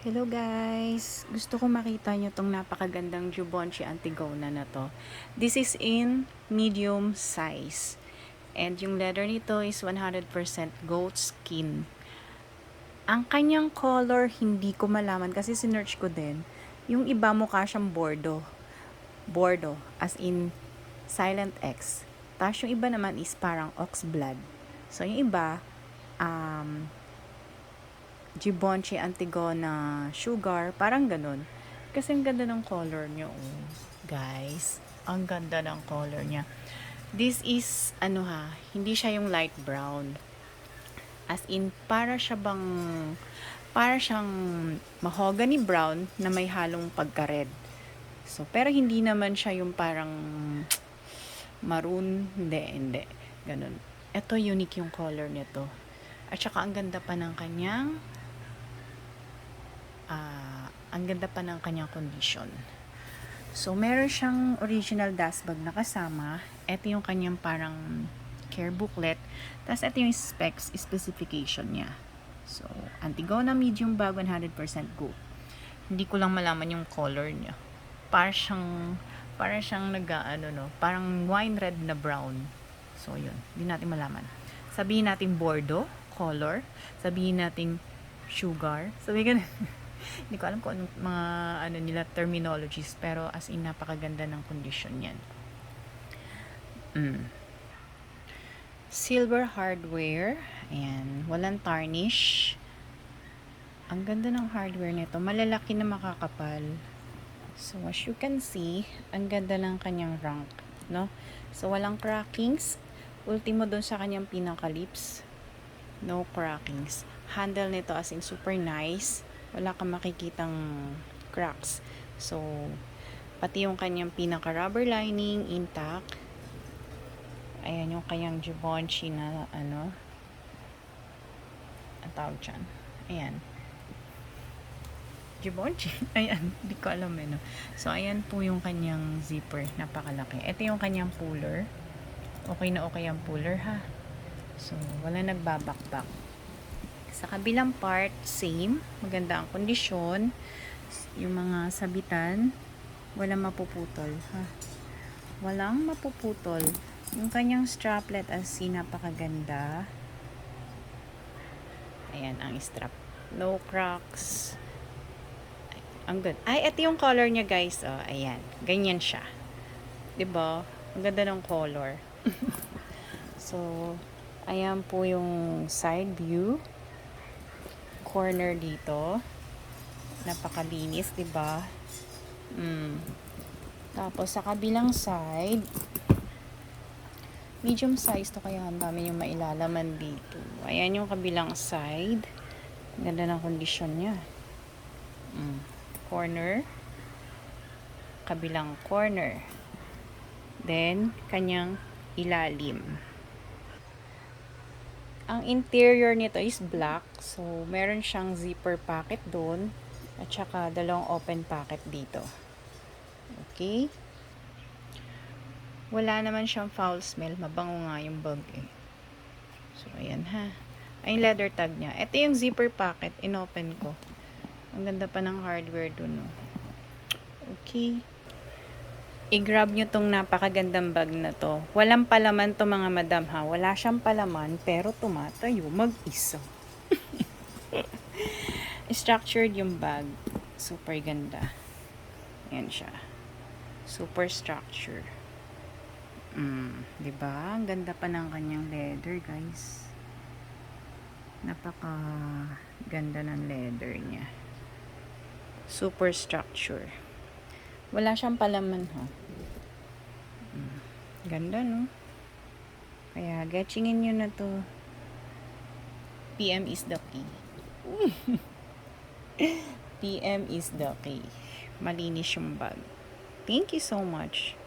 Hello guys! Gusto ko makita nyo tong napakagandang Givenchy Antigona na to. This is in medium size. And yung leather nito is 100% goat skin. Ang kanyang color, hindi ko malaman kasi sinearch ko din. Yung iba mukha siyang bordeaux. Bordeaux, as in silent X. Tapos yung iba naman is parang ox blood. So yung iba, Givenchy Antigona Sugar, parang ganun. Kasi ang ganda ng color niya, oh. Guys, ang ganda ng color niya. This is, hindi siya yung light brown. As in, para siyang mahogany brown na may halong pagka-red. So, pero hindi naman siya yung parang maroon, hindi. Ganun. Ito, unique yung color nito. At saka, ang ganda pa ng kanyang condition. So, meron siyang original dust bag na kasama. Ito yung kanyang parang care booklet. Tapos, ito yung specification niya. So, Antigona medium bag, 100% gold. Hindi ko lang malaman yung color niya. Para siyang parang wine red na brown. So, yun. Hindi natin malaman. Sabihin natin bordeaux color. Sabihin natin sugar. Sabihin hindi ko alam kung anong mga terminologies, pero as in napakaganda ng condition yan. Silver hardware. Ayan, walang tarnish. Ang ganda ng hardware nito, malalaki na makakapal. So as you can see, ang ganda ng kanyang rank, no? So walang crackings. Ultimo doon sa kanyang pinaka lips, no crackings. Handle nito as in super nice. Wala kang makikitang cracks. So, pati yung kanyang pinaka rubber lining intact. Ayan yung kanyang Givenchy na ang tawag dyan. Ayan. Givenchy. Ayan, hindi ko alam no. So, ayan po yung kanyang zipper. Napakalaki. Ito yung kanyang puller. Okay na okay ang puller ha. So, wala nagbabakbak. Sa kabilang part, same. Maganda ang kondisyon. Yung mga sabitan, walang mapuputol. Ha? Walang mapuputol. Yung kanyang straplet as in napakaganda. Ayan ang strap. No cracks. Ang good. Ay, ito yung color niya guys. Oh, ayan. Ganyan siya. 'Di ba? Ang ganda ng color. So, ayan po yung side view. Corner dito. Napakalinis, 'di ba? Tapos sa kabilang side, medium size to kaya ang dami yung mailalaman dito. Ayan yung kabilang side. Ganda ng kondisyon niya. Corner. Kabilang corner. Then, kanyang ilalim. Ang interior nito is black. So, meron siyang zipper pocket doon. At saka dalawang open pocket dito. Okay? Wala naman siyang foul smell. Mabango nga yung bag eh. So, ayan ha. Ay, leather tag niya. Ito yung zipper pocket. Inopen ko. Ang ganda pa ng hardware doon. No? Okay. I-grab nyo tong napakagandang bag na to. Walang palaman to mga madam ha. Wala siyang palaman pero tumatayo mag-isa. Structured yung bag. Super ganda. Ayan siya. Super structure. Diba? Ang ganda pa ng kanyang leather guys. Napaka ganda ng leather niya. Super structure. Wala siyang palaman ha. Ganda no? Kaya getchingin nyo na to. PM is the key. PM is the key. Malinis yung bag. Thank you so much.